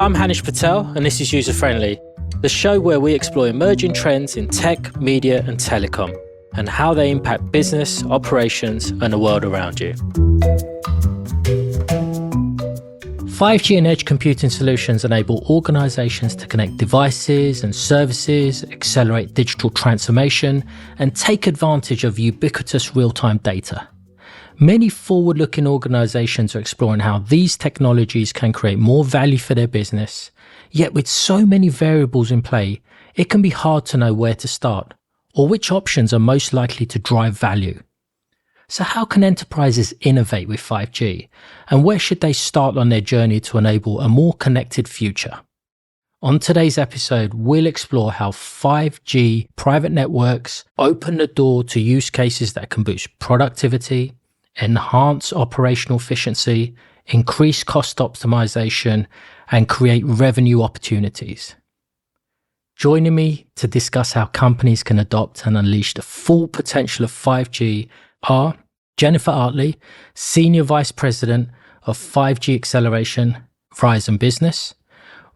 I'm Hanish Patel, and this is User Friendly, the show where we explore emerging trends in tech, media, and telecom, and how they impact business, operations, and the world around you. 5G and edge computing solutions enable organizations to connect devices and services, accelerate digital transformation, and take advantage of ubiquitous real-time data. Many forward-looking organizations are exploring how these technologies can create more value for their business. Yet with so many variables in play, it can be hard to know where to start or which options are most likely to drive value. So how can enterprises innovate with 5G, and where should they start on their journey to enable a more connected future? On today's episode, we'll explore how 5G private networks open the door to use cases that can boost productivity, enhance operational efficiency, increase cost optimization, and create revenue opportunities. Joining me to discuss how companies can adopt and unleash the full potential of 5G are Jennifer Artley, Senior Vice President of 5G Acceleration, Verizon Business,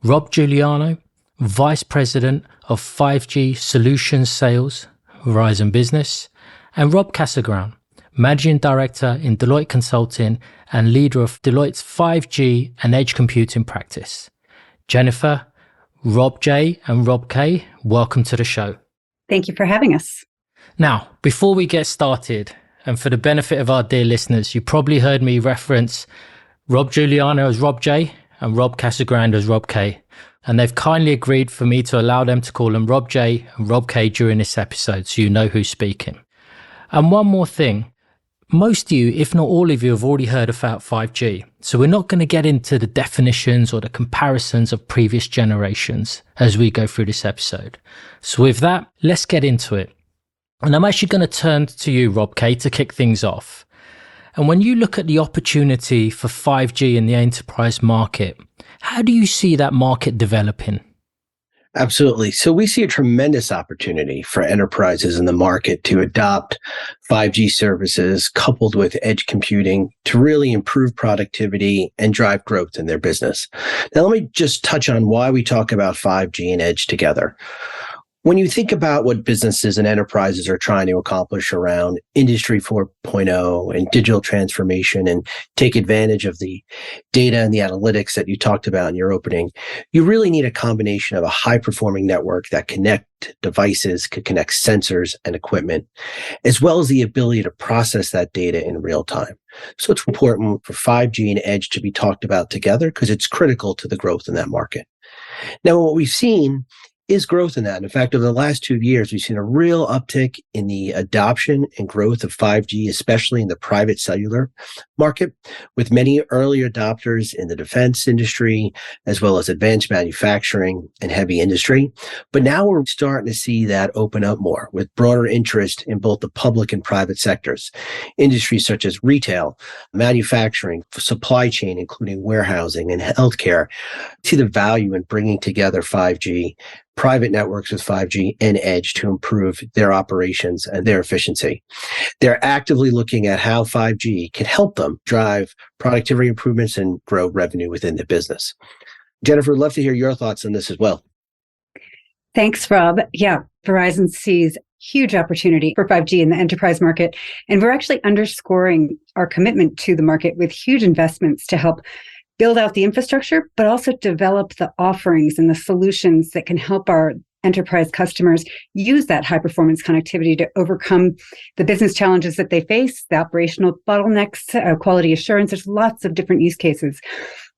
Robb Juliano, Vice President of 5G Solutions Sales, Verizon Business, and Rob Kasegrande, Managing Director in Deloitte Consulting and leader of Deloitte's 5G and edge computing practice. Jennifer, Rob J, and Rob K, welcome to the show. Thank you for having us. Now, before we get started, and for the benefit of our dear listeners, you probably heard me reference Robb Juliano as Rob J and Rob Kasegrande as Rob K. And they've kindly agreed for me to allow them to call them Rob J and Rob K during this episode, so you know who's speaking. And one more thing. Most of you, if not all of you, have already heard about 5G. So we're not going to get into the definitions or the comparisons of previous generations as we go through this episode. So with that, let's get into it. And I'm actually going to turn to you, Rob K, to kick things off. And when you look at the opportunity for 5G in the enterprise market, how do you see that market developing? Absolutely. So we see a tremendous opportunity for enterprises in the market to adopt 5G services coupled with edge computing to really improve productivity and drive growth in their business. Now, let me just touch on why we talk about 5G and edge together. When you think about what businesses and enterprises are trying to accomplish around Industry 4.0 and digital transformation and take advantage of the data and the analytics that you talked about in your opening, you really need a combination of a high-performing network that connect devices, could connect sensors and equipment, as well as the ability to process that data in real time. So it's important for 5G and edge to be talked about together because it's critical to the growth in that market. Now, what we've seen is growth in that. In fact, over the last 2 years, we've seen a real uptick in the adoption and growth of 5G, especially in the private cellular market, with many early adopters in the defense industry, as well as advanced manufacturing and heavy industry. But now we're starting to see that open up more with broader interest in both the public and private sectors. Industries such as retail, manufacturing, supply chain, including warehousing and healthcare, see the value in bringing together 5G, private networks with 5G and edge to improve their operations and their efficiency. They're actively looking at how 5G can help them drive productivity improvements and grow revenue within the business. Jennifer, I'd love to hear your thoughts on this as well. Thanks, Rob. Yeah, Verizon sees huge opportunity for 5G in the enterprise market, and we're actually underscoring our commitment to the market with huge investments to help build out the infrastructure, but also develop the offerings and the solutions that can help our enterprise customers use that high performance connectivity to overcome the business challenges that they face, the operational bottlenecks, quality assurance. There's lots of different use cases.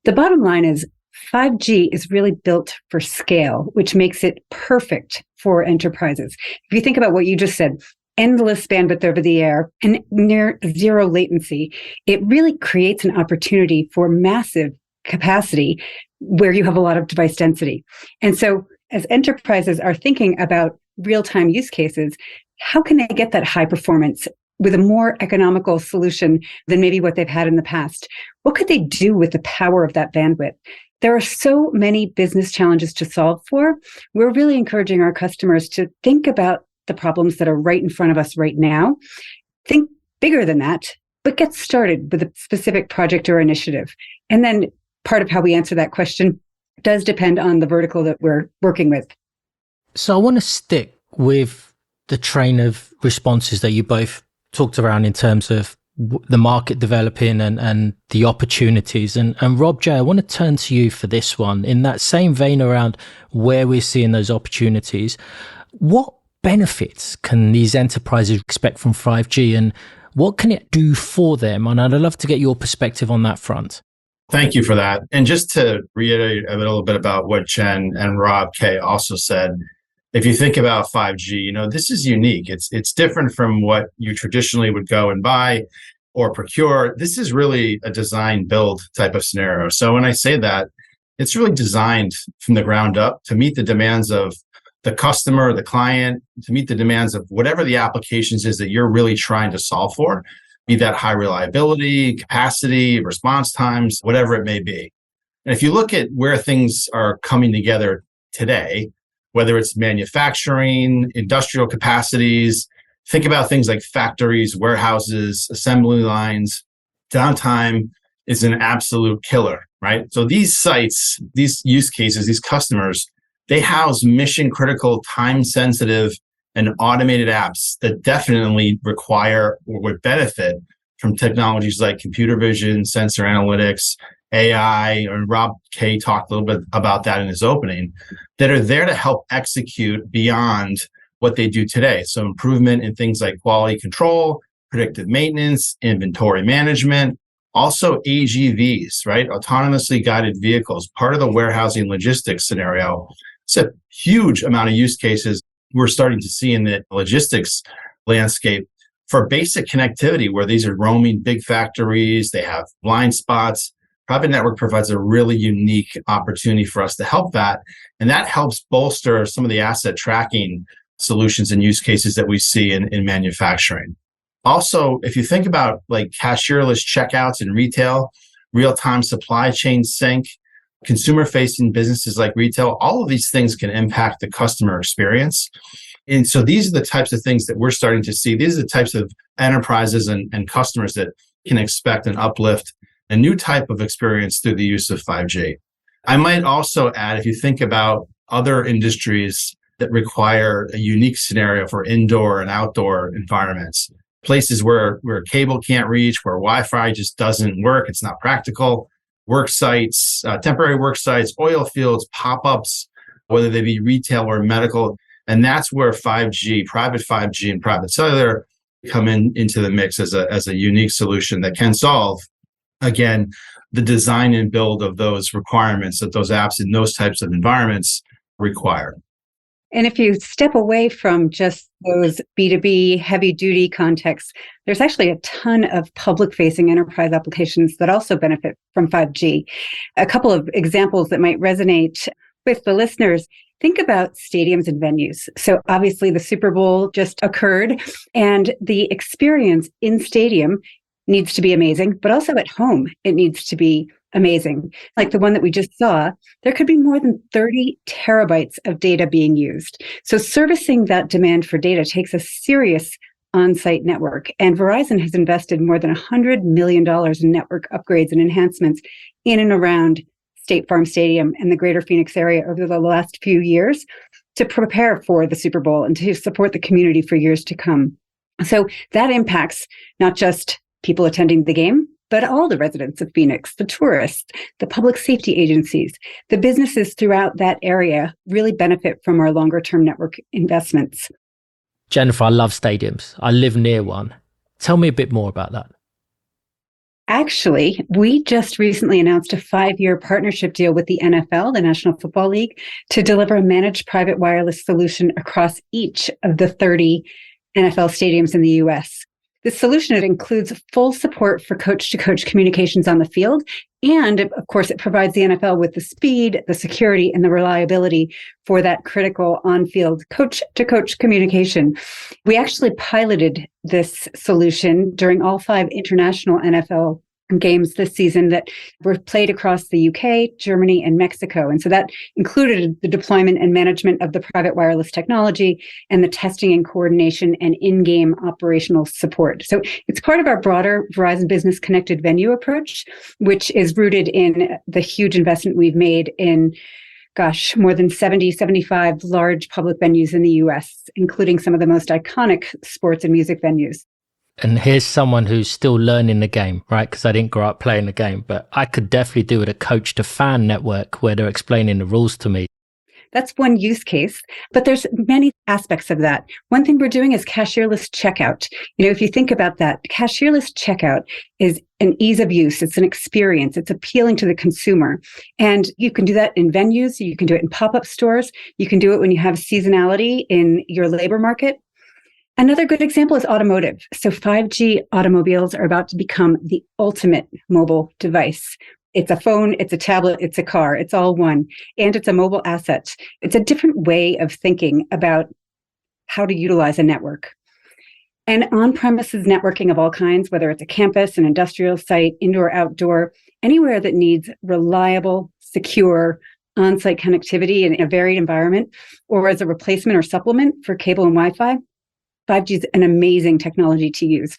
The bottom line is 5G is really built for scale, which makes it perfect for enterprises. If you think about what you just said, endless bandwidth over the air and near zero latency, it really creates an opportunity for massive capacity where you have a lot of device density. And so as enterprises are thinking about real-time use cases, how can they get that high performance with a more economical solution than maybe what they've had in the past? What could they do with the power of that bandwidth? There are so many business challenges to solve for. We're really encouraging our customers to think about the problems that are right in front of us right now. Think bigger than that, but get started with a specific project or initiative. And then part of how we answer that question does depend on the vertical that we're working with. So I want to stick with the train of responses that you both talked around in terms of the market developing and the opportunities. And Rob J, I want to turn to you for this one. In that same vein around where we're seeing those opportunities, what benefits can these enterprises expect from 5G and what can it do for them? And I'd love to get your perspective on that front. Thank you for that. And just to reiterate a little bit about what Jen and Rob K also said, if you think about 5G, this is unique. It's different from what you traditionally would go and buy or procure. This is really a design build type of scenario. So when I say that, it's really designed from the ground up to meet the demands of the customer, the client, to meet the demands of whatever the applications is that you're really trying to solve for, be that high reliability, capacity, response times, whatever it may be. And if you look at where things are coming together today, whether it's manufacturing, industrial capacities, think about things like factories, warehouses, assembly lines, downtime is an absolute killer, right? So these sites, these use cases, these customers, they house mission critical, time sensitive, and automated apps that definitely require or would benefit from technologies like computer vision, sensor analytics, AI, and Rob K talked a little bit about that in his opening, that are there to help execute beyond what they do today. So improvement in things like quality control, predictive maintenance, inventory management, also AGVs, right? Autonomously guided vehicles, part of the warehousing logistics scenario. It's a huge amount of use cases we're starting to see in the logistics landscape for basic connectivity, where these are roaming big factories, they have blind spots. Private network provides a really unique opportunity for us to help that. And that helps bolster some of the asset tracking solutions and use cases that we see in manufacturing. Also, if you think about like cashierless checkouts in retail, real-time supply chain sync, consumer-facing businesses like retail, all of these things can impact the customer experience. And so these are the types of things that we're starting to see. These are the types of enterprises and customers that can expect an uplift, a new type of experience through the use of 5G. I might also add, if you think about other industries that require a unique scenario for indoor and outdoor environments, places where cable can't reach, where Wi-Fi just doesn't work, it's not practical, work sites, temporary work sites, oil fields, pop-ups, whether they be retail or medical. And that's where 5G, private 5G and private cellular come into the mix as a unique solution that can solve, again, the design and build of those requirements that those apps in those types of environments require. And if you step away from just those B2B heavy duty contexts, there's actually a ton of public facing enterprise applications that also benefit from 5G. A couple of examples that might resonate with the listeners. Think about stadiums and venues. So obviously the Super Bowl just occurred and the experience in stadium needs to be amazing, but also at home, it needs to be amazing. Like the one that we just saw, there could be more than 30 terabytes of data being used. So servicing that demand for data takes a serious on-site network. And Verizon has invested more than $100 million in network upgrades and enhancements in and around State Farm Stadium and the greater Phoenix area over the last few years to prepare for the Super Bowl and to support the community for years to come. So that impacts not just people attending the game, but all the residents of Phoenix, the tourists, the public safety agencies, the businesses throughout that area really benefit from our longer term network investments. Jennifer, I love stadiums. I live near one. Tell me a bit more about that. Actually, we just recently announced a 5-year partnership deal with the NFL, the National Football League, to deliver a managed private wireless solution across each of the 30 NFL stadiums in the U.S. This solution, it includes full support for coach-to-coach communications on the field. And of course, it provides the NFL with the speed, the security, and the reliability for that critical on-field coach-to-coach communication. We actually piloted this solution during all 5 international NFL games this season that were played across the UK, Germany, and Mexico. And so that included the deployment and management of the private wireless technology and the testing and coordination and in-game operational support. So it's part of our broader Verizon Business Connected Venue approach, which is rooted in the huge investment we've made in more than 75 large public venues in the US, including some of the most iconic sports and music venues. And here's someone who's still learning the game, right? Because I didn't grow up playing the game, but I could definitely do with a coach to fan network where they're explaining the rules to me. That's one use case, but there's many aspects of that. One thing we're doing is cashierless checkout. If you think about that, cashierless checkout is an ease of use. It's an experience. It's appealing to the consumer. And you can do that in venues. You can do it in pop-up stores. You can do it when you have seasonality in your labor market. Another good example is automotive. So 5G automobiles are about to become the ultimate mobile device. It's a phone, it's a tablet, it's a car, it's all one, and it's a mobile asset. It's a different way of thinking about how to utilize a network. And on-premises networking of all kinds, whether it's a campus, an industrial site, indoor, outdoor, anywhere that needs reliable, secure, on-site connectivity in a varied environment, or as a replacement or supplement for cable and Wi-Fi, 5G is an amazing technology to use.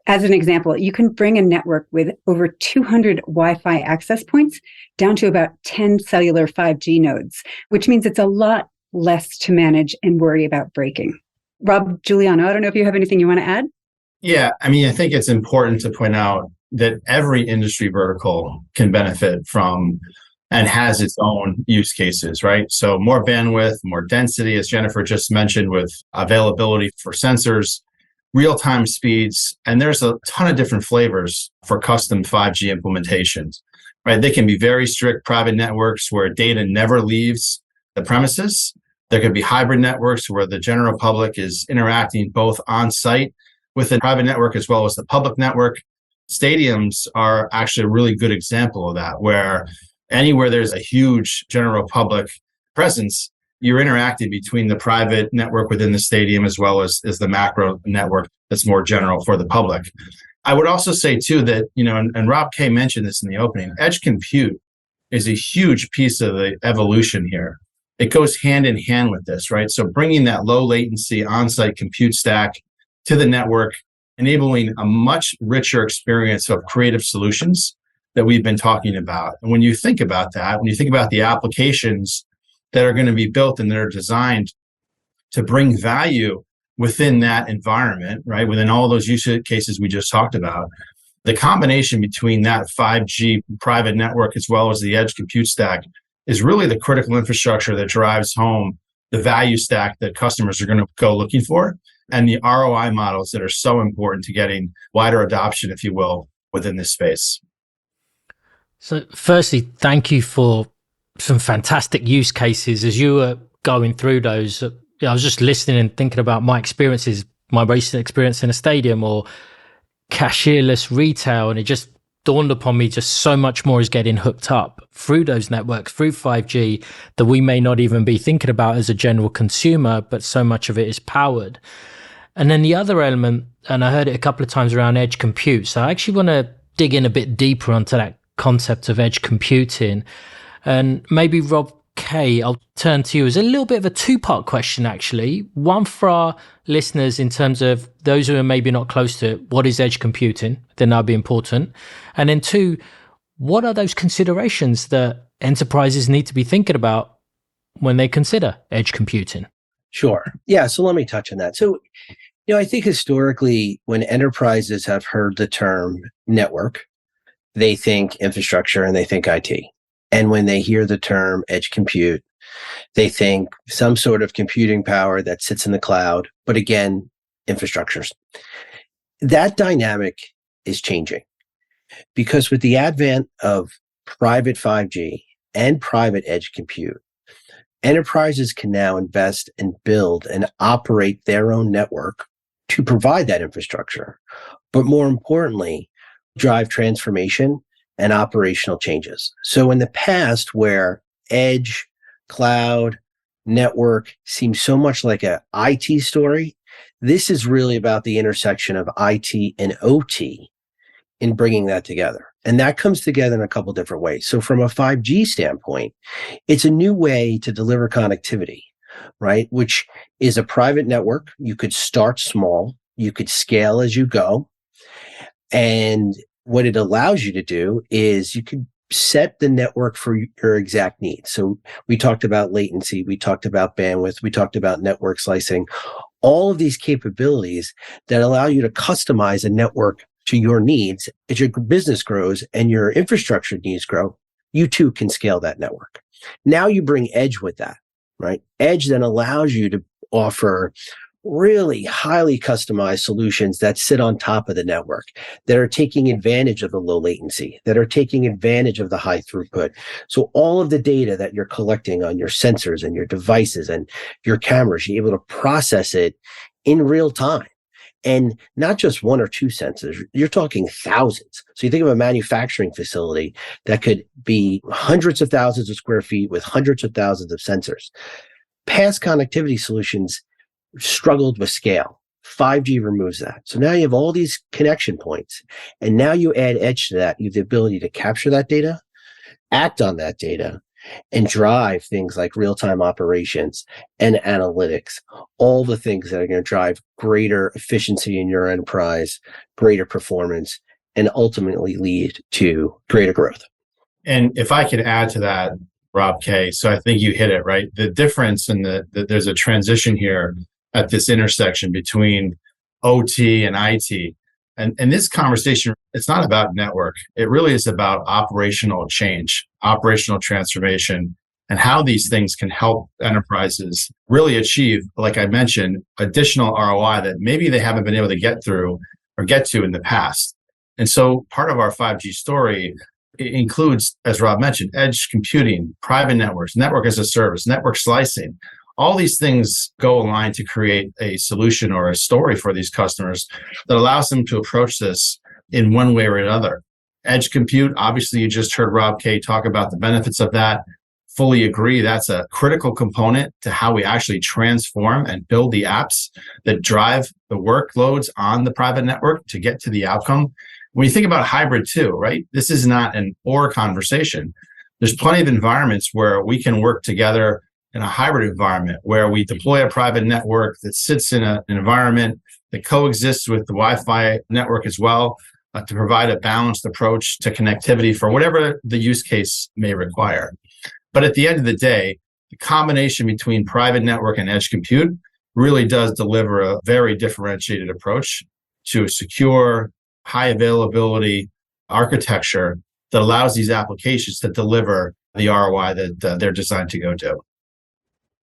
As an example, you can bring a network with over 200 Wi-Fi access points down to about 10 cellular 5G nodes, which means it's a lot less to manage and worry about breaking. Robb Juliano, I don't know if you have anything you want to add? Yeah, I think it's important to point out that every industry vertical can benefit from and has its own use cases, right? So more bandwidth, more density, as Jennifer just mentioned, with availability for sensors, real-time speeds, and there's a ton of different flavors for custom 5G implementations, right? They can be very strict private networks where data never leaves the premises. There could be hybrid networks where the general public is interacting both on-site with the private network as well as the public network. Stadiums are actually a really good example of that, where anywhere there's a huge general public presence, you're interacting between the private network within the stadium as well as the macro network that's more general for the public. I would also say too that, and Rob K mentioned this in the opening, edge compute is a huge piece of the evolution here. It goes hand in hand with this, right? So bringing that low latency on-site compute stack to the network, enabling a much richer experience of creative solutions that we've been talking about. And when you think about that, when you think about the applications that are going to be built and that are designed to bring value within that environment, right, within all those use cases we just talked about, the combination between that 5G private network as well as the edge compute stack is really the critical infrastructure that drives home the value stack that customers are going to go looking for and the ROI models that are so important to getting wider adoption, if you will, within this space. So firstly, thank you for some fantastic use cases. As you were going through those, I was just listening and thinking about my experiences, my recent experience in a stadium or cashierless retail, and it just dawned upon me just so much more is getting hooked up through those networks, through 5G, that we may not even be thinking about as a general consumer, but so much of it is powered. And then the other element, and I heard it a couple of times around edge compute, so I actually want to dig in a bit deeper onto that concept of edge computing. And maybe Rob K, I'll turn to you as a little bit of a two-part question, actually. One for our listeners in terms of those who are maybe not close to it, what is edge computing? Then that'll be important. And then two, what are those considerations that enterprises need to be thinking about when they consider edge computing? Sure. Yeah. So let me touch on that. So, I think historically, when enterprises have heard the term network, they think infrastructure and they think IT. And when they hear the term edge compute, they think some sort of computing power that sits in the cloud, but again, infrastructures. That dynamic is changing because with the advent of private 5G and private edge compute, enterprises can now invest and build and operate their own network to provide that infrastructure, but more importantly, drive transformation and operational changes. So in the past, where edge, cloud, network seems so much like an IT story, this is really about the intersection of IT and OT in bringing that together. And that comes together in a couple different ways. So from a 5G standpoint, it's a new way to deliver connectivity, right? Which is a private network. You could start small, you could scale as you go. And what it allows you to do is you could set the network for your exact needs. So we talked about latency, we talked about bandwidth, we talked about network slicing, all of these capabilities that allow you to customize a network to your needs. As your business grows and your infrastructure needs grow, you too can scale that network. Now you bring edge with that, right? Edge then allows you to offer really highly customized solutions that sit on top of the network, that are taking advantage of the low latency, that are taking advantage of the high throughput. So all of the data that you're collecting on your sensors and your devices and your cameras, you're able to process it in real time. And not just one or two sensors, you're talking thousands. So you think of a manufacturing facility that could be hundreds of thousands of square feet with hundreds of thousands of sensors. Past connectivity solutions struggled with scale. 5G removes that. So now you have all these connection points, and now you add edge to that. You have the ability to capture that data, act on that data, and drive things like real-time operations and analytics, all the things that are going to drive greater efficiency in your enterprise, greater performance, and ultimately lead to greater growth. And if I could add to that, Rob K, so I think you hit it, right? The difference in there's a transition here at this intersection between OT and IT. And this conversation, it's not about network. It really is about operational change, operational transformation, and how these things can help enterprises really achieve, like I mentioned, additional ROI that maybe they haven't been able to get through or get to in the past. And so part of our 5G story includes, as Rob mentioned, edge computing, private networks, network as a service, network slicing. All these things go aligned to create a solution or a story for these customers that allows them to approach this in one way or another. Edge compute, obviously, you just heard Rob K talk about the benefits of that. Fully agree. That's a critical component to how we actually transform and build the apps that drive the workloads on the private network to get to the outcome. When you think about hybrid too, right? This is not an or conversation. There's plenty of environments where we can work together in a hybrid environment where we deploy a private network that sits in an environment that coexists with the Wi-Fi network as well to provide a balanced approach to connectivity for whatever the use case may require. But at the end of the day, the combination between private network and edge compute really does deliver a very differentiated approach to a secure, high availability architecture that allows these applications to deliver the ROI that they're designed to go do.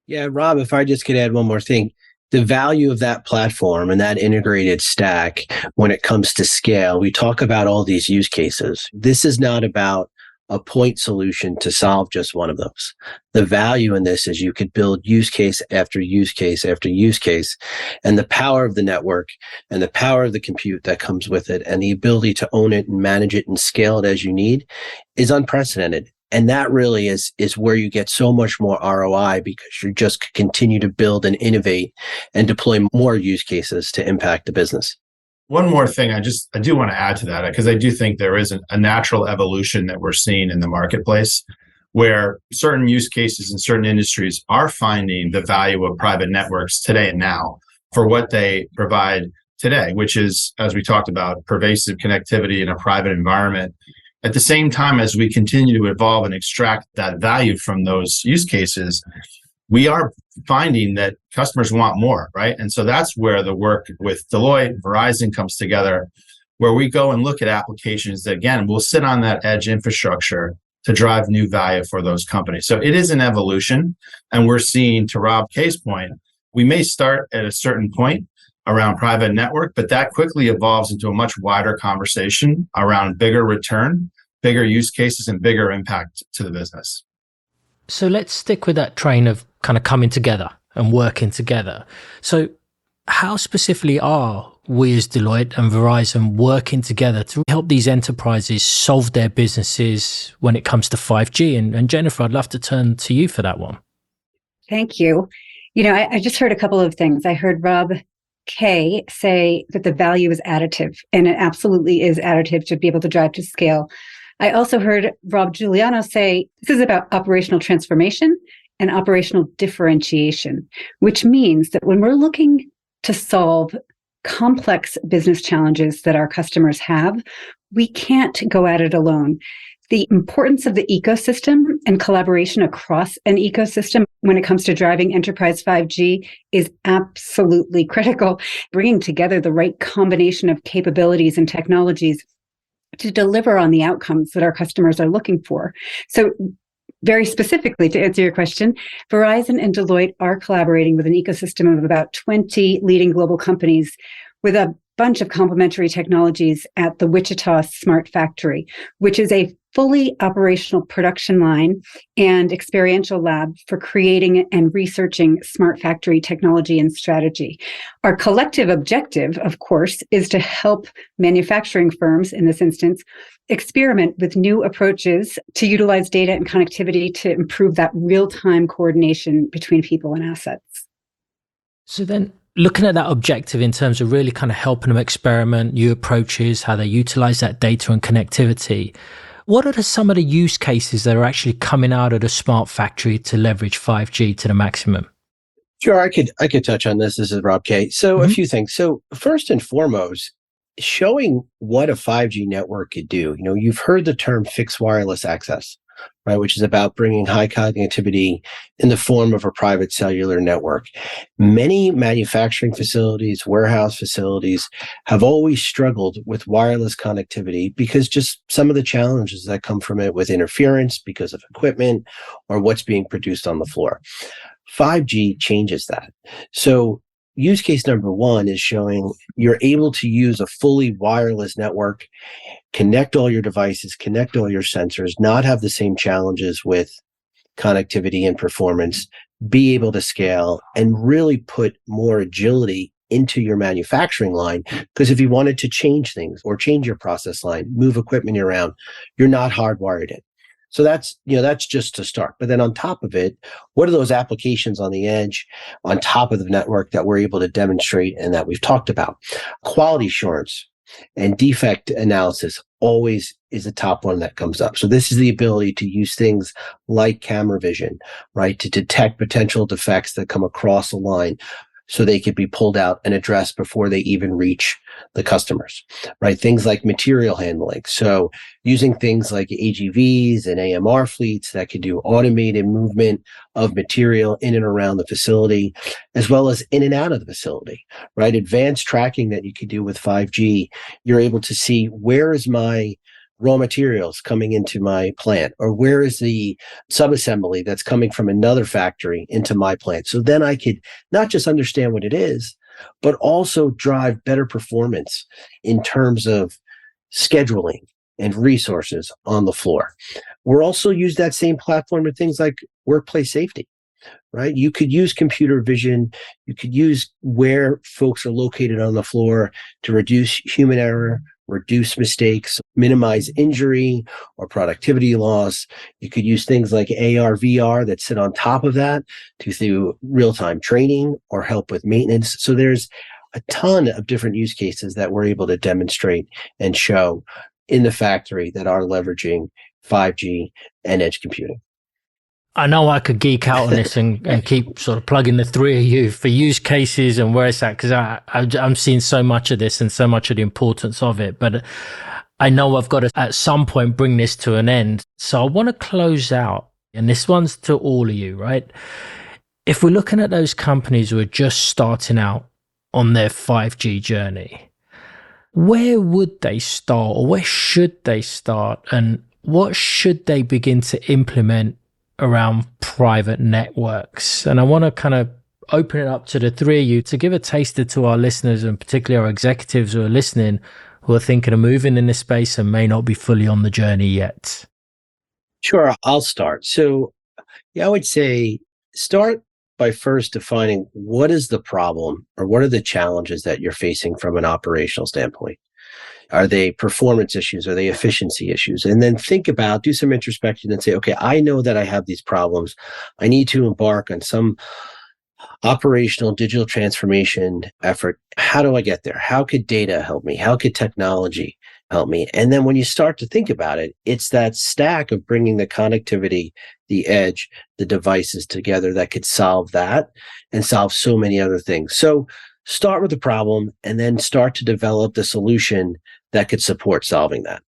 Yeah, Rob, if I just could add one more thing, the value of that platform and that integrated stack when it comes to scale, we talk about all these use cases. This is not about a point solution to solve just one of those. The value in this is you could build use case after use case after use case, and the power of the network and the power of the compute that comes with it and the ability to own it and manage it and scale it as you need is unprecedented. And that really is where you get so much more ROI because you just continue to build and innovate and deploy more use cases to impact the business. One more thing I do want to add to that, because I do think there is a natural evolution that we're seeing in the marketplace where certain use cases in certain industries are finding the value of private networks today and now for what they provide today, which is, as we talked about, pervasive connectivity in a private environment. At the same time, as we continue to evolve and extract that value from those use cases, we are finding that customers want more, right? And so that's where the work with Deloitte, Verizon comes together, where we go and look at applications that, again, will sit on that edge infrastructure to drive new value for those companies. So it is an evolution. And we're seeing, to Rob K's point, we may start at a certain point around private network, but that quickly evolves into a much wider conversation around bigger return, bigger use cases, and bigger impact to the business. So let's stick with that train of kind of coming together and working together. So how specifically are we as Deloitte and Verizon working together to help these enterprises solve their businesses when it comes to 5G? And Jennifer, I'd love to turn to you for that one. Thank you. I just heard a couple of things. I heard Rob Kay say that the value is additive, and it absolutely is additive to be able to drive to scale. I also heard Robb Juliano say this is about operational transformation and operational differentiation, which means that when we're looking to solve complex business challenges that our customers have, we can't go at it alone. The importance of the ecosystem and collaboration across an ecosystem when it comes to driving enterprise 5G is absolutely critical. Bringing together the right combination of capabilities and technologies to deliver on the outcomes that our customers are looking for. So very specifically, to answer your question, Verizon and Deloitte are collaborating with an ecosystem of about 20 leading global companies with a bunch of complementary technologies at the Wichita Smart Factory, which is a fully operational production line and experiential lab for creating and researching smart factory technology and strategy. Our collective objective, of course, is to help manufacturing firms, in this instance, experiment with new approaches to utilize data and connectivity to improve that real-time coordination between people and assets. So then, looking at that objective in terms of really kind of helping them experiment new approaches, how they utilize that data and connectivity, what are some of the use cases that are actually coming out of the smart factory to leverage 5G to the maximum? Sure, I could touch on this. This is Rob K. So a few things. So first and foremost, showing what a 5G network could do. You've heard the term fixed wireless access, right, which is about bringing high connectivity in the form of a private cellular network. Many manufacturing facilities, warehouse facilities have always struggled with wireless connectivity because just some of the challenges that come from it with interference because of equipment or what's being produced on the floor. 5G changes that. So use case number one is showing you're able to use a fully wireless network, connect all your devices, connect all your sensors, not have the same challenges with connectivity and performance, be able to scale, and really put more agility into your manufacturing line. Because if you wanted to change things or change your process line, move equipment around, you're not hardwired in. So that's just to start. But then on top of it, what are those applications on the edge, on top of the network that we're able to demonstrate and that we've talked about? Quality assurance and defect analysis always is the top one that comes up. So this is the ability to use things like camera vision, right, to detect potential defects that come across a line so they could be pulled out and addressed before they even reach the customers, right? Things like material handling. So using things like AGVs and AMR fleets that could do automated movement of material in and around the facility, as well as in and out of the facility, right? Advanced tracking that you could do with 5G. You're able to see where is my raw materials coming into my plant, or where is the subassembly that's coming from another factory into my plant. So then I could not just understand what it is, but also drive better performance in terms of scheduling and resources on the floor. We're also use that same platform with things like workplace safety, right? You could use computer vision. You could use where folks are located on the floor to reduce human error, reduce mistakes, minimize injury or productivity loss. You could use things like AR, VR that sit on top of that to do real-time training or help with maintenance. So there's a ton of different use cases that we're able to demonstrate and show in the factory that are leveraging 5G and edge computing. I know I could geek out on this and keep sort of plugging the three of you for use cases and where it's at, because I'm seeing so much of this and so much of the importance of it. But I know I've got to, at some point, bring this to an end. So I want to close out, and this one's to all of you, right? If we're looking at those companies who are just starting out on their 5G journey, where would they start, or where should they start, and what should they begin to implement around private networks? And I want to kind of open it up to the three of you to give a taster to our listeners, and particularly our executives who are listening, who are thinking of moving in this space and may not be fully on the journey yet. Sure, I'll start. So I would say start by first defining what is the problem or what are the challenges that you're facing from an operational standpoint. Are they performance issues? Are they efficiency issues? And then do some introspection and say, okay, I know that I have these problems. I need to embark on some operational digital transformation effort. How do I get there? How could data help me? How could technology help me? And then when you start to think about it, it's that stack of bringing the connectivity, the edge, the devices together that could solve that and solve so many other things. So start with the problem and then start to develop the solution that could support solving that.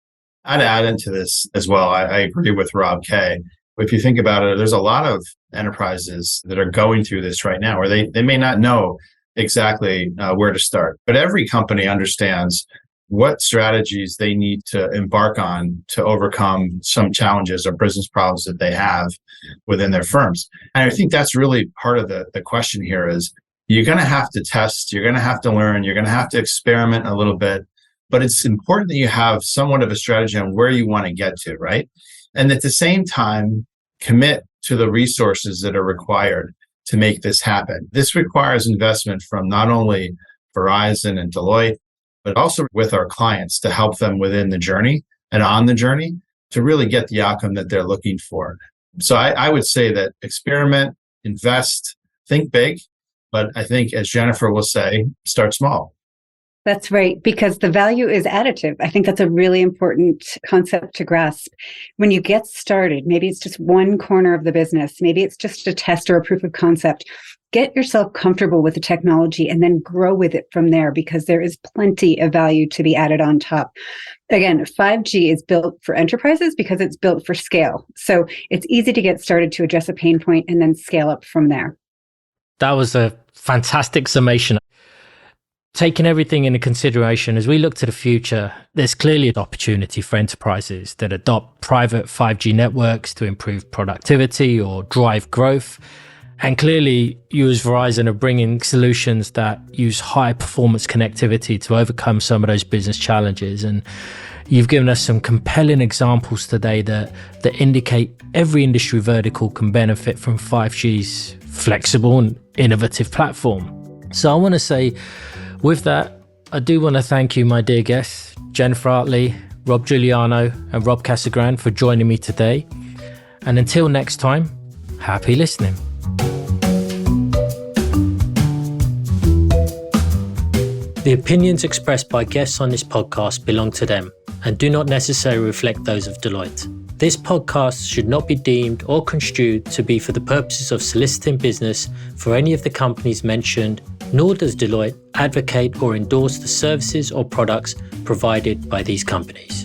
I'd add into this as well. I agree with Rob K. If you think about it, there's a lot of enterprises that are going through this right now where they may not know exactly where to start. But every company understands what strategies they need to embark on to overcome some challenges or business problems that they have within their firms. And I think that's really part of the question here is you're going to have to test, you're going to have to learn, you're going to have to experiment a little bit. But it's important that you have somewhat of a strategy on where you want to get to, right? And at the same time, commit to the resources that are required to make this happen. This requires investment from not only Verizon and Deloitte, but also with our clients to help them within the journey and on the journey to really get the outcome that they're looking for. So I would say that experiment, invest, think big, but I think, as Jennifer will say, start small. That's right, because the value is additive. I think that's a really important concept to grasp. When you get started, maybe it's just one corner of the business, maybe it's just a test or a proof of concept. Get yourself comfortable with the technology and then grow with it from there because there is plenty of value to be added on top. Again, 5G is built for enterprises because it's built for scale. So it's easy to get started to address a pain point and then scale up from there. That was a fantastic summation. Taking everything into consideration, as we look to the future, there's clearly an opportunity for enterprises that adopt private 5G networks to improve productivity or drive growth. And clearly, you as Verizon are bringing solutions that use high performance connectivity to overcome some of those business challenges. And you've given us some compelling examples today that indicate every industry vertical can benefit from 5G's flexible and innovative platform. So I want to say, with that, I do want to thank you, my dear guests, Jennifer Artley, Robb Juliano, and Rob Kasegrande for joining me today. And until next time, happy listening. The opinions expressed by guests on this podcast belong to them and do not necessarily reflect those of Deloitte. This podcast should not be deemed or construed to be for the purposes of soliciting business for any of the companies mentioned, nor does Deloitte advocate or endorse the services or products provided by these companies.